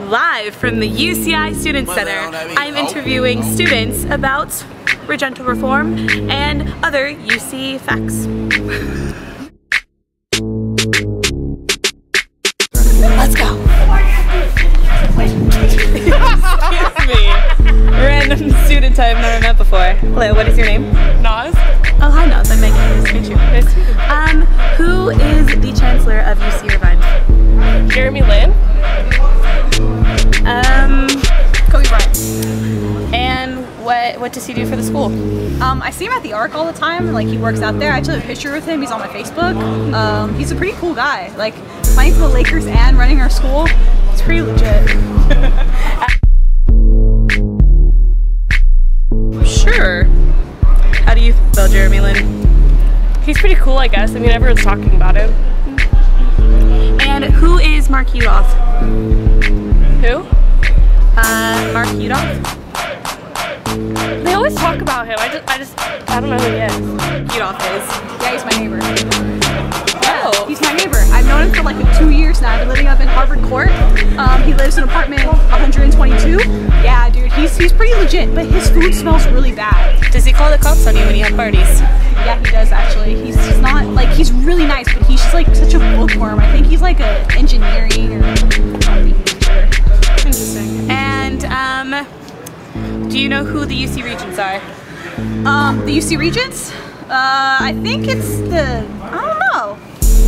Live from the UCI Student Center, I'm interviewing students about regental reform and other UC facts. Let's go. Excuse me. Random student I've never met before. Hello, what is your name? Naz. Oh, hi Naz. I'm Megan. Nice to meet you. Nice to meet you. Who is the Chancellor of UC Irvine? Jeremy Lin. Kobe Bryant. And what does he do for the school? I see him at the Arc all the time. Like, he works out there. I took a picture with him. He's on my Facebook. He's a pretty cool guy. Like, playing for the Lakers and running our school. It's pretty legit. Sure. How do you feel about Jeremy Lin? He's pretty cool, I guess. I mean, everyone's talking about him. And who is Mark Yudoff? Who? Mark Yudoff? They always talk about him. I don't know who he is. Yudoff is. Yeah, he's my neighbor. Oh. He's my neighbor. I've known him for like 2 years now. I've been living up in Harvard Court. He lives in apartment 122. Yeah, dude, he's pretty legit, but his food smells really bad. Does he call the cops on you when you have parties? Yeah, he does actually. He's not, like, he's really nice, but he's just like such a bookworm. I think he's like a engineering or something major. Interesting. And do you know who the UC Regents are? The UC Regents? I think it's I don't know.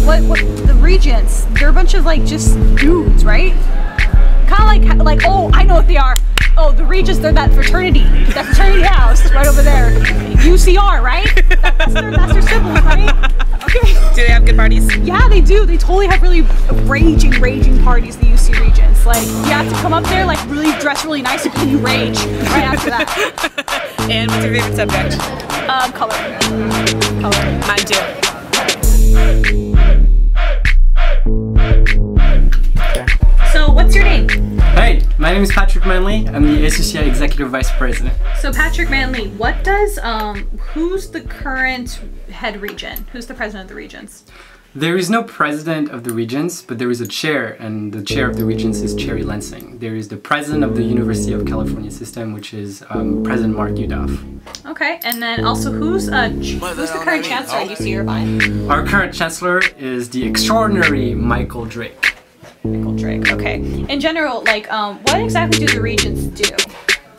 What the Regents? They're a bunch of like just dudes, right? Kind of like oh, I know what they are. Oh, the Regents, they're that fraternity house right over there. UCR, right? That's their symbol, right? Okay. Do they have good parties? Yeah, they do. They totally have really raging parties, the UC Regents. Like, you have to come up there, like, really dress really nice, and you rage right after that. And what's your favorite subject? Color. Mine too. So, what's your name? Hey, my name is Patrick Manley. I'm the ACCI Executive Vice President. So Patrick Manley, what does, who's the current head regent? Who's the president of the regents? There is no president of the Regents, but there is a chair, and the chair of the Regents is Cherry Lansing. There is the president of the University of California system, which is President Mark Yudoff. Okay, and then also who's the current chancellor at UC Irvine? Our current chancellor is the extraordinary Michael Drake. Michael Drake, okay. In general, like, what exactly do the regents do?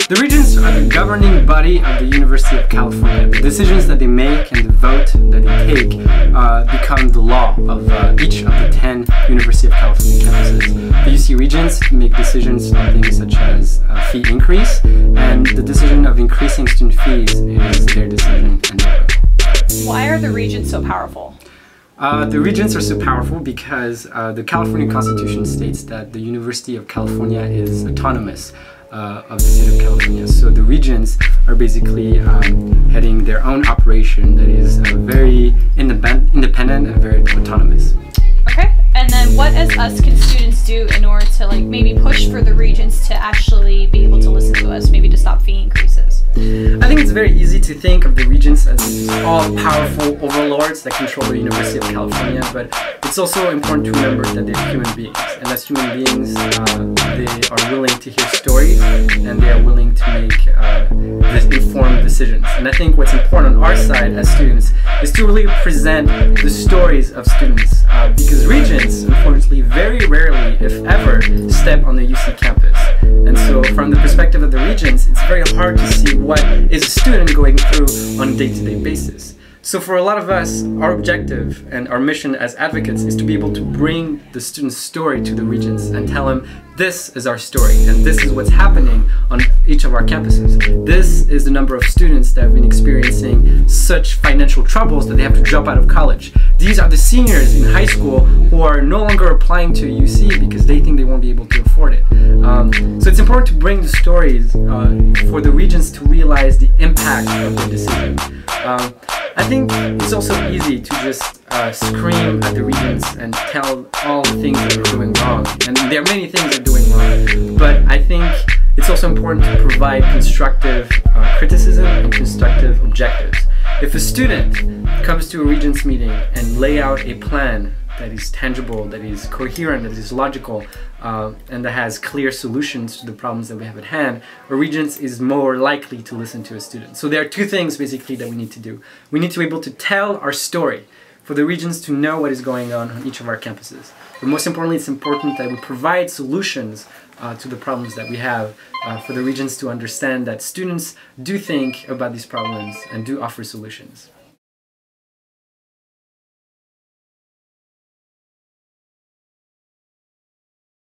The Regents are the governing body of the University of California. The decisions that they make and the vote that they take become the law of each of the 10 University of California campuses. The UC Regents make decisions on things such as fee increase, and the decision of increasing student fees is their decision and their vote. Why are the regents so powerful? The Regents are so powerful because the California Constitution states that the University of California is autonomous of the state of California. So the Regents are basically heading their own operation that is very independent and very autonomous. Okay, and then what as us can students do in order to like maybe push for the Regents to actually be able to listen to us, maybe to stop fee increases? I think it's very easy to think of the Regents as all-powerful overlords that control the University of California, but it's also important to remember that they're human beings, and as human beings, they are willing to hear stories, and they are willing to make informed decisions. And I think what's important on our side as students is to really present the stories of students, because Regents, unfortunately, very rarely, if ever, step on the UC campus. And so from the perspective of the Regents, it's very hard to see what is a student going through on a day-to-day basis. So for a lot of us, our objective and our mission as advocates is to be able to bring the student's story to the Regents and tell them, this is our story, and this is what's happening on each of our campuses. This is the number of students that have been experiencing such financial troubles that they have to drop out of college. These are the seniors in high school who are no longer applying to UC because they think they won't be able to afford it. So it's important to bring the stories for the Regents to realize the impact of their decision. I think it's also easy to just scream at the Regents and tell all the things that they're doing wrong. And there are many things they're doing wrong. But I think it's also important to provide constructive criticism and constructive objectives. If a student comes to a Regents meeting and lay out a plan that is tangible, that is coherent, that is logical, and that has clear solutions to the problems that we have at hand, a regent is more likely to listen to a student. So there are two things basically that we need to do. We need to be able to tell our story for the regents to know what is going on each of our campuses. But most importantly, it's important that we provide solutions to the problems that we have for the regents to understand that students do think about these problems and do offer solutions.